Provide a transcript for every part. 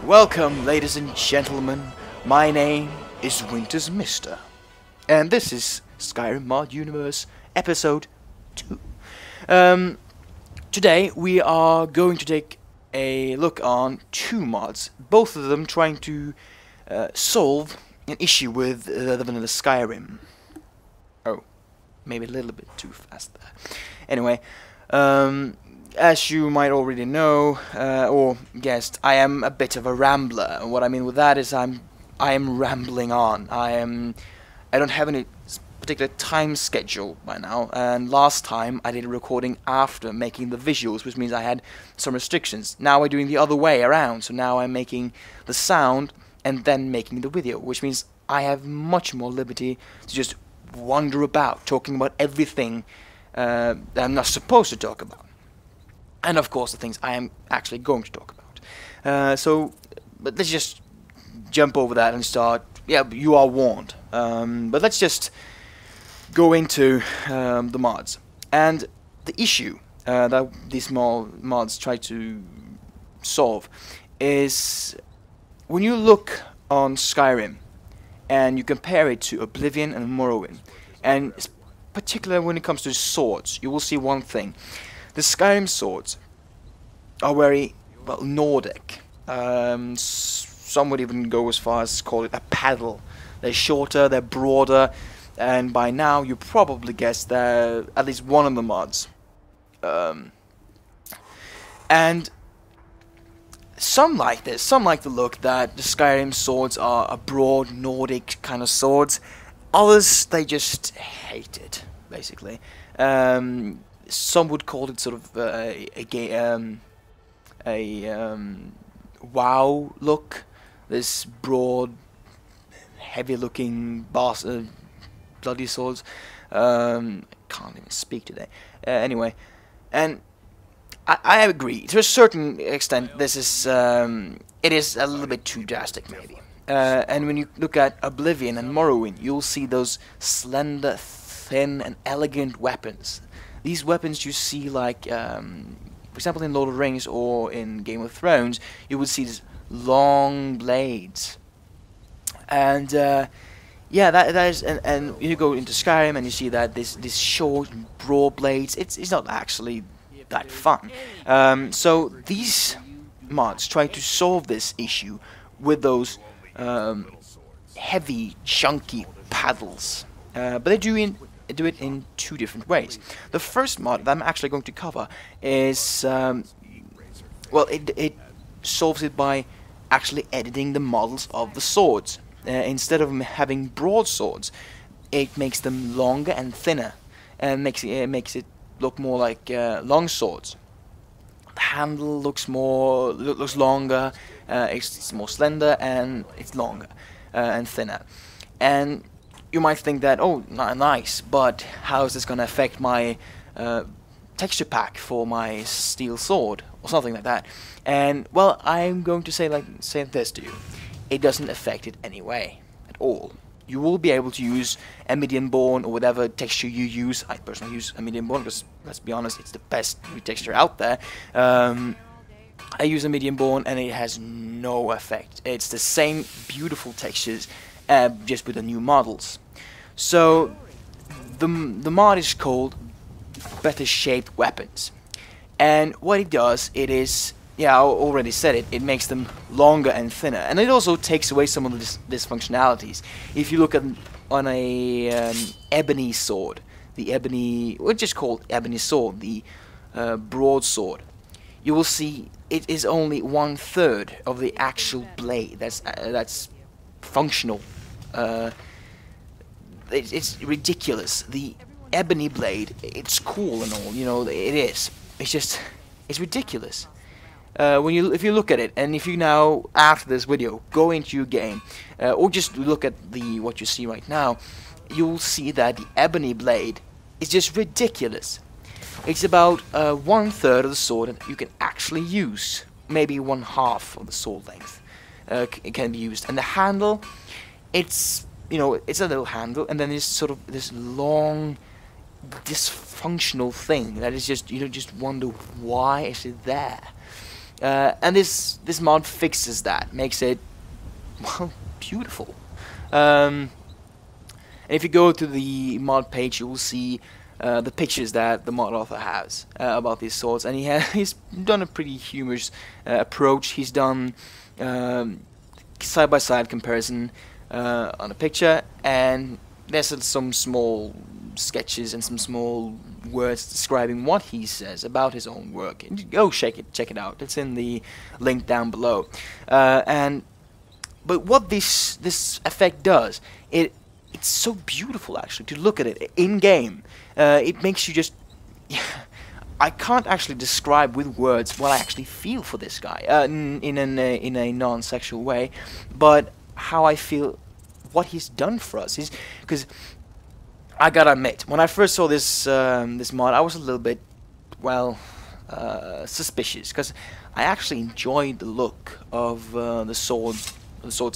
Welcome, ladies and gentlemen. My name is Winter's Mister, and this is Skyrim Mod Universe Episode 2. Today we are going to take a look on two mods, both of them trying to solve an issue with the vanilla Skyrim. Oh, maybe a little bit too fast there. Anyway, as you might already know, or guessed, I am a bit of a rambler. And what I mean with that is I am rambling on. I don't have any particular time schedule by now, and last time I did a recording after making the visuals, which means I had some restrictions. Now I'm doing the other way around, so now I'm making the sound and then making the video, which means I have much more liberty to just wander about, talking about everything that I'm not supposed to talk about. And of course the things I am actually going to talk about. But let's just jump over that and start. Yeah, you are warned. But let's just go into the mods. And the issue that these small mods try to solve is when you look on Skyrim and you compare it to Oblivion and Morrowind, and particularly when it comes to swords, you will see one thing. The Skyrim swords are very, well, Nordic. Some would even go as far as call it a paddle. They're shorter, they're broader, and by now you probably guessed they're at least one of the mods. And some like this, some like the look that the Skyrim swords are a broad Nordic kind of swords. Others, they just hate it, basically. Some would call it sort of WoW look. This broad, heavy-looking bloody swords. Can't even speak today. Anyway, and I agree to a certain extent. This is it is a little bit too drastic, maybe. And when you look at Oblivion and Morrowind, you'll see those slender, thin, and elegant weapons. These weapons you see, like, for example, in Lord of the Rings or in Game of Thrones, you would see these long blades. And yeah, that is, and you go into Skyrim and you see that this short, broad blades. It's not actually that fun. So these mods try to solve this issue with those heavy, chunky paddles, but they do it in two different ways. The first mod that I'm actually going to cover is, well, it solves it by actually editing the models of the swords. Instead of having broad swords, it makes them longer and thinner, and makes it look more like long swords. The handle looks longer, it's more slender, and it's longer and thinner. And you might think that, oh, nice, but how is this going to affect my texture pack for my steel sword, or something like that? And, well, I'm going to say this to you. It doesn't affect it anyway, at all. You will be able to use Amidianborn or whatever texture you use. I personally use Amidianborn because, let's be honest, it's the best new texture out there. I use Amidianborn and it has no effect. It's the same beautiful textures, just with the new models. So the mod is called Better Shaped Weapons, and what it does, it is, yeah, I already said it, it makes them longer and thinner, and it also takes away some of the dysfunctionalities. If you look at on a ebony sword, the ebony, which is called ebony sword, the broadsword, you will see it is only 1/3 of the actual blade that's functional. It's ridiculous. The ebony blade, it's cool and all, you know, it is. It's just, it's ridiculous. If you look at it, and if you now, after this video, go into your game, or just look at what you see right now, you'll see that the ebony blade is just ridiculous. It's about 1/3 of the sword that you can actually use. Maybe 1/2 of the sword length it can be used. And the handle, it's, you know, it's a little handle, and then there's sort of this long, dysfunctional thing that is just, you just wonder, why is it there? And this mod fixes that, makes it, well, beautiful. And if you go to the mod page, you will see the pictures that the mod author has about these swords, and he's done a pretty humorous approach. He's done side-by-side comparison on a picture, and there's some small sketches and some small words describing what he says about his own work. And go check it out. It's in the link down below. But what this effect does, it's so beautiful actually to look at it in game. It makes you just I can't actually describe with words what I actually feel for this guy in a non-sexual way, but how I feel what he's done for us. Because I gotta admit, when I first saw this this mod, I was a little bit, well, suspicious, because I actually enjoyed the look of the swords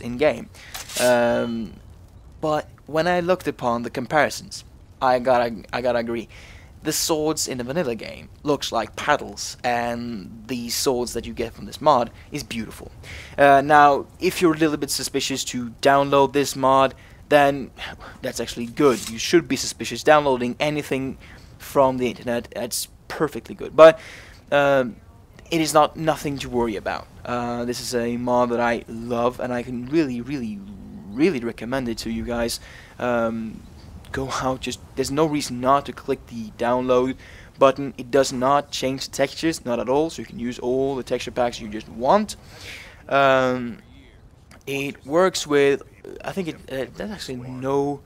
in game. But when I looked upon the comparisons, I gotta agree. The swords in the vanilla game looks like paddles, and the swords that you get from this mod is beautiful. Now, if you're a little bit suspicious to download this mod, then that's actually good. You should be suspicious. Downloading anything from the internet, that's perfectly good. But it is nothing to worry about. This is a mod that I love, and I can really recommend it to you guys. Go out, there's no reason not to click the download button. It does not change the textures, not at all, so you can use all the texture packs you just want. It works with, I think there's actually no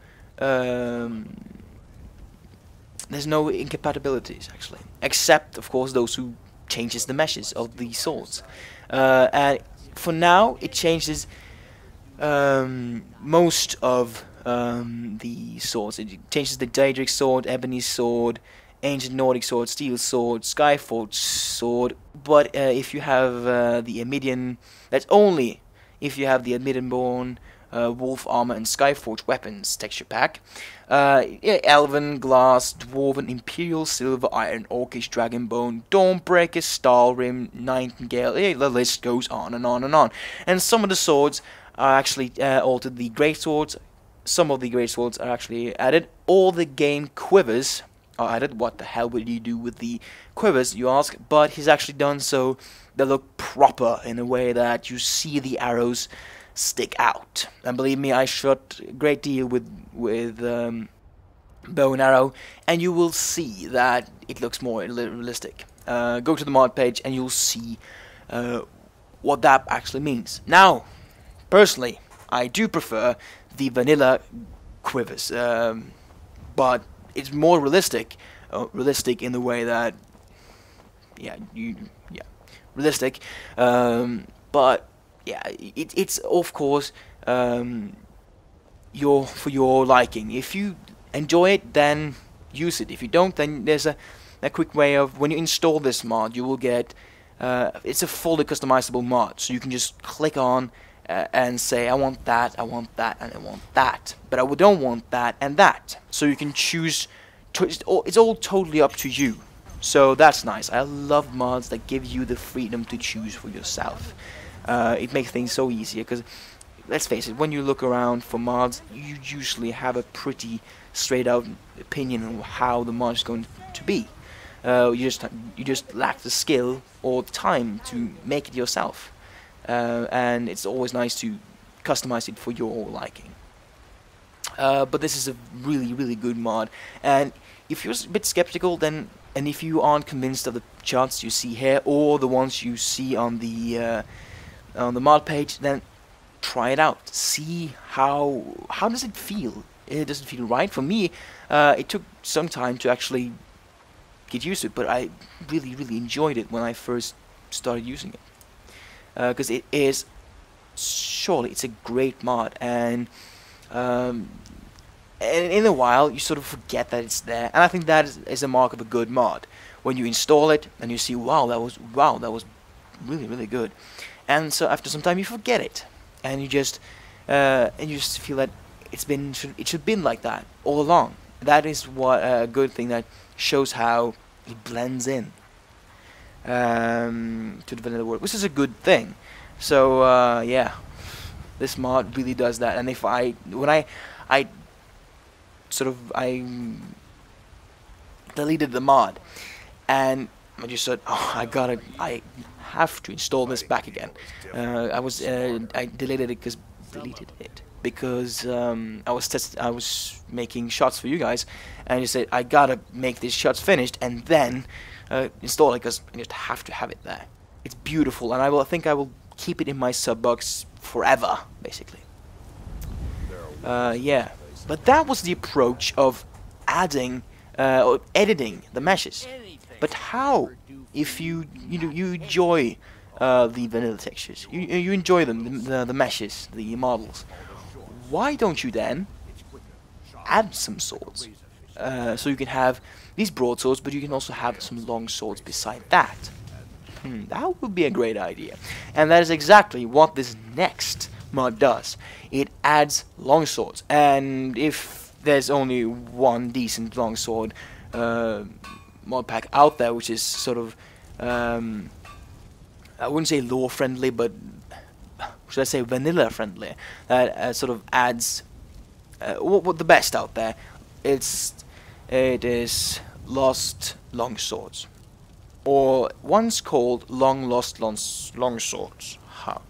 there's no incompatibilities actually, except of course those who changes the meshes of the swords. And for now it changes most of the swords. It changes the Daedric sword, Ebony sword, Ancient Nordic sword, Steel sword, Skyforge sword. But if you have the Amidian, that's only if you have the Amidianborn, Wolf armor and Skyforge weapons texture pack. Yeah, Elven, Glass, Dwarven, Imperial, Silver, Iron, Orcish, Dragonbone, Dawnbreaker, Stalrim, Nightingale. Yeah, the list goes on and on and on. And some of the swords are actually altered. The great swords. Some of the great swords are actually added. All the game quivers are added. What the hell would you do with the quivers, you ask? But he's actually done so they look proper in a way that you see the arrows stick out. And believe me, I shot a great deal with bow and arrow, and you will see that it looks more realistic. Go to the mod page and you'll see what that actually means. Now, personally, I do prefer the vanilla quivers, but it's more realistic in the way that, realistic, but yeah, it's of course for your liking. If you enjoy it, then use it. If you don't, then there's a quick way of, when you install this mod, you will get it's a fully customizable mod, so you can just click on and say, I want that, and I want that, but I don't want that and that. So you can choose, it's all totally up to you. So that's nice. I love mods that give you the freedom to choose for yourself. It makes things so easier, because let's face it, when you look around for mods, you usually have a pretty straight out opinion on how the mod is going to be. You just lack the skill or time to make it yourself. And it's always nice to customize it for your liking. But this is a really good mod, and if you're a bit skeptical, then, and if you aren't convinced of the charts you see here or the ones you see on the mod page, then try it out. See how does it feel. It doesn't feel right for me. It took some time to actually get used to it, but I really enjoyed it when I first started using it. Because it is, surely it's a great mod, and in a while you sort of forget that it's there, and I think that is a mark of a good mod. When you install it and you see, wow, that was really good, and so after some time you forget it, and you just feel that it should been like that all along. That is what a good thing that shows how it blends in. to the vanilla world, which is a good thing. So yeah, this mod really does that. And if when I deleted the mod, and I just said, oh, I have to install this back again. I deleted it because I was making shots for you guys, and I just said I gotta make these shots finished and then install it, because I just have to have it there. It's beautiful, and I think I will keep it in my sub box forever, basically. Yeah, but that was the approach of adding or editing the meshes. But how, if you enjoy the vanilla textures, you enjoy them, the meshes, the models, why don't you then add some swords? So you can have these broadswords, but you can also have some long swords beside that. That would be a great idea. And that is exactly what this next mod does. It adds long swords. And if there's only one decent longsword mod pack out there, which is sort of, I wouldn't say lore friendly, but should I say vanilla friendly, that sort of adds what the best out there, it is Lost Longswords, or once called Lost Longswords.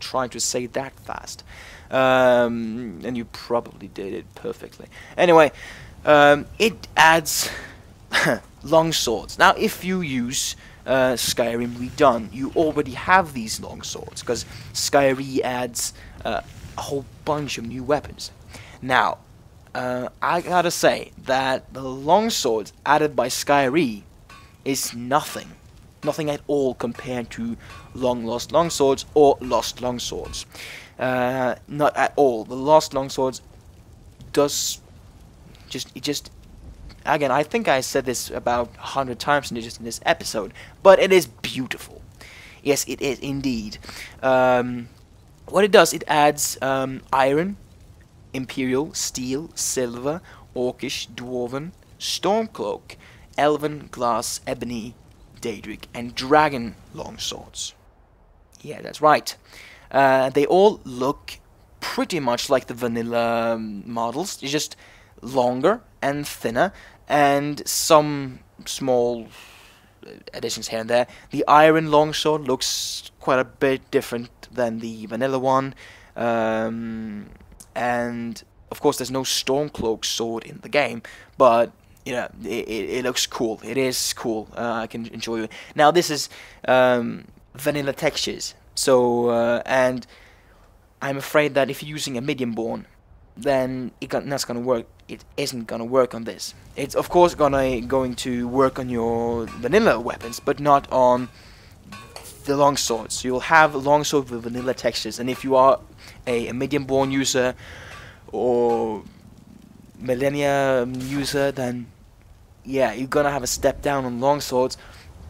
Trying to say that fast, and you probably did it perfectly. Anyway, it adds long swords. Now, if you use Skyrim Redone, you already have these long swords, because Skyrim adds a whole bunch of new weapons. Now, I gotta say that the long swords added by Skyrim is nothing at all compared to Lost Longswords or Lost Longswords. Not at all. The Lost Longswords does just again, I think I said this about 100 times in this episode, but it is beautiful. Yes, it is indeed. What it does, it adds iron, imperial, steel, silver, orcish, dwarven, stormcloak, elven, glass, ebony, daedric, and dragon longswords. Yeah, that's right. They all look pretty much like the vanilla models. They're just longer and thinner, and some small additions here and there. The iron longsword looks quite a bit different than the vanilla one, and of course there's no Stormcloak sword in the game, but yeah, it looks cool. It is cool. I can enjoy it. Now this is vanilla textures, so and I'm afraid that if you're using Amidianborn, then that's gonna work. It isn't gonna work on this. It's of course going to work on your vanilla weapons, but not on the longswords. So you'll have longsword with vanilla textures, and if you are a Amidianborn user or Millennia user, then yeah, you're gonna have a step down on longswords.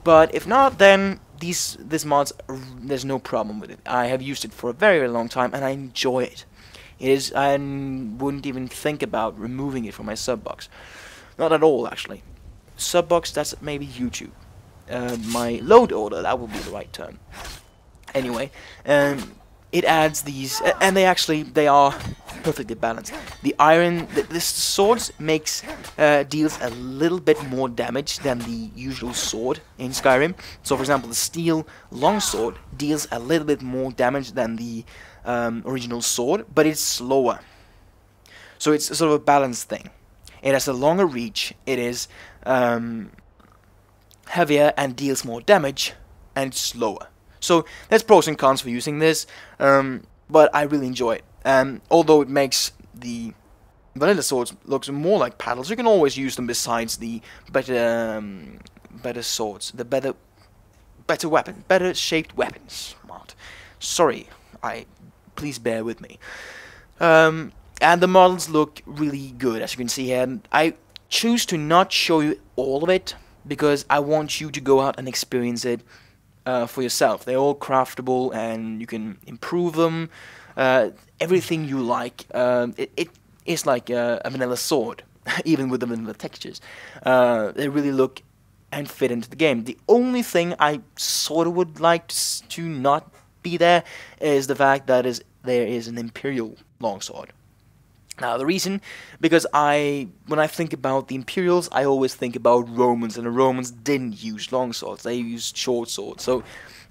But if not, then this mods, there's no problem with it. I have used it for a very, very long time, and I enjoy it. I wouldn't even think about removing it from my sub box. Not at all, actually. Sub box, that's maybe YouTube. My load order, that would be the right term. Anyway, it adds these, and they are perfectly balanced. The iron, the swords deals a little bit more damage than the usual sword in Skyrim. So, for example, the steel longsword deals a little bit more damage than the original sword, but it's slower. So it's sort of a balanced thing. It has a longer reach, it is heavier and deals more damage, and it's slower. So there's pros and cons for using this, but I really enjoy it. Although it makes the vanilla swords look more like paddles, you can always use them besides the better swords, the better weapon, better shaped weapons. Sorry, please bear with me. And the models look really good, as you can see here. And I choose to not show you all of it, because I want you to go out and experience it for yourself. They're all craftable, and you can improve them. Everything you like. It is like a vanilla sword, even with the vanilla textures. They really look and fit into the game. The only thing I sort of would like to not be there is the fact that there is an Imperial longsword. Now, the reason, because when I think about the Imperials, I always think about Romans, and the Romans didn't use longswords, they used short swords. So,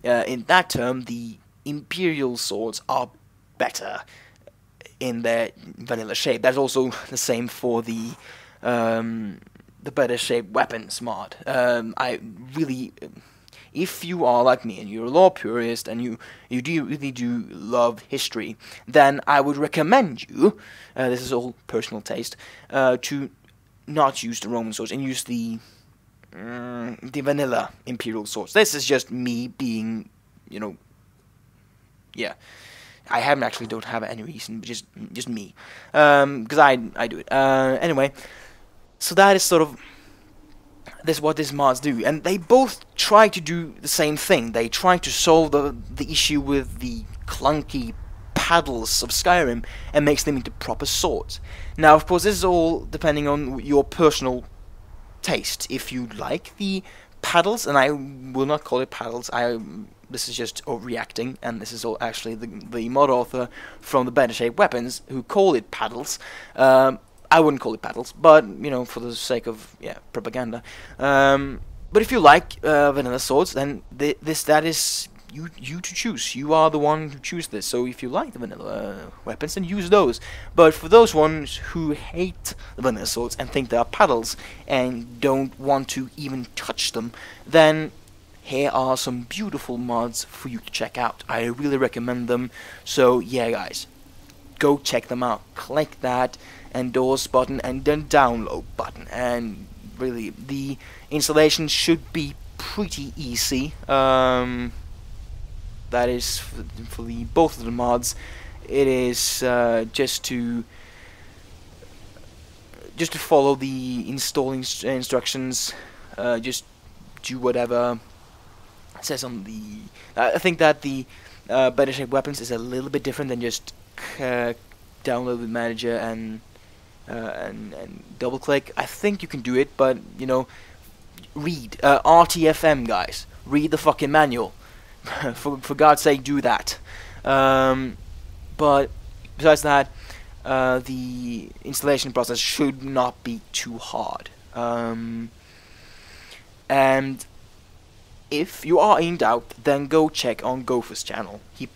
in that term, the Imperial swords are better in their vanilla shape. That's also the same for the better shaped weapons mod. I really... If you are like me and you're a lore purist and you really do love history, then I would recommend you, this is all personal taste, to not use the Roman swords and use the vanilla Imperial swords. This is just me being, you know, yeah. I don't have any reason, but just me, because I do it. Anyway, so that is sort of what these mods do, and they both try to do the same thing. They try to solve the issue with the clunky paddles of Skyrim and makes them into proper swords. Now, of course, this is all depending on your personal taste. If you like the paddles, and I will not call it paddles, this is just overreacting, and this is all actually the mod author from the Better Shaped Weapons who call it paddles. I wouldn't call it paddles, but, you know, for the sake of, yeah, propaganda. But if you like vanilla swords, then that is you to choose. You are the one who choose this. So if you like the vanilla weapons, then use those. But for those ones who hate the vanilla swords and think they are paddles and don't want to even touch them, then here are some beautiful mods for you to check out. I really recommend them. So yeah, guys, go check them out. Click that endorse button and then download button, and really the installation should be pretty easy. That is for both of the mods. It is just to follow the installing instructions. Just do whatever it says on the. I think that the Better Shaped Weapons is a little bit different than just download the manager and double click. I think you can do it, but you know, read RTFM, guys. Read the fucking manual. for God's sake, do that. But besides that, the installation process should not be too hard. And if you are in doubt, then go check on Gopher's channel. I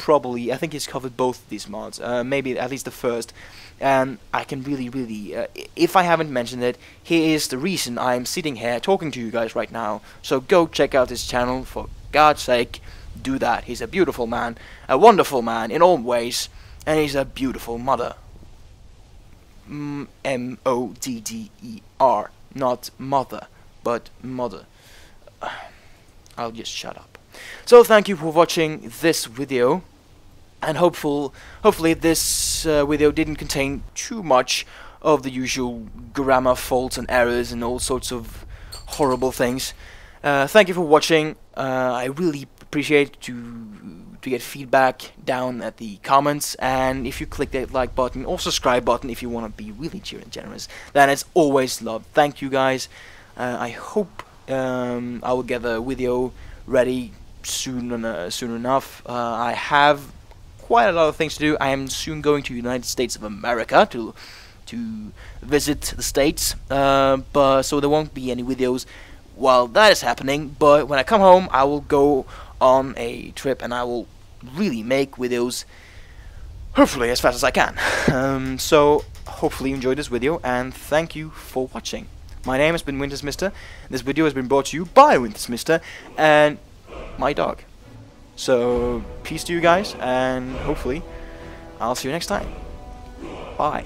think he's covered both of these mods, maybe at least the first. And I can really, if I haven't mentioned it, here is the reason I'm sitting here talking to you guys right now. So go check out his channel, for God's sake, do that. He's a beautiful man, a wonderful man in all ways, and he's a beautiful mother. M-O-D-D-E-R, not mother, but mother. I'll just shut up. So thank you for watching this video. And hopefully this video didn't contain too much of the usual grammar faults and errors and all sorts of horrible things. Thank you for watching. I really appreciate to get feedback down at the comments, and if you click that like button or subscribe button if you want to be really cheery and generous, then it's always loved. Thank you guys. I hope I will get the video ready soon enough. I have quite a lot of things to do. I am soon going to United States of America to visit the States, but so there won't be any videos while that is happening. But when I come home, I will go on a trip and I will really make videos, hopefully as fast as I can. So hopefully you enjoyed this video, and thank you for watching. My name has been Wintersmister. This video has been brought to you by Wintersmister and my dog. So peace to you guys, and hopefully I'll see you next time. Bye.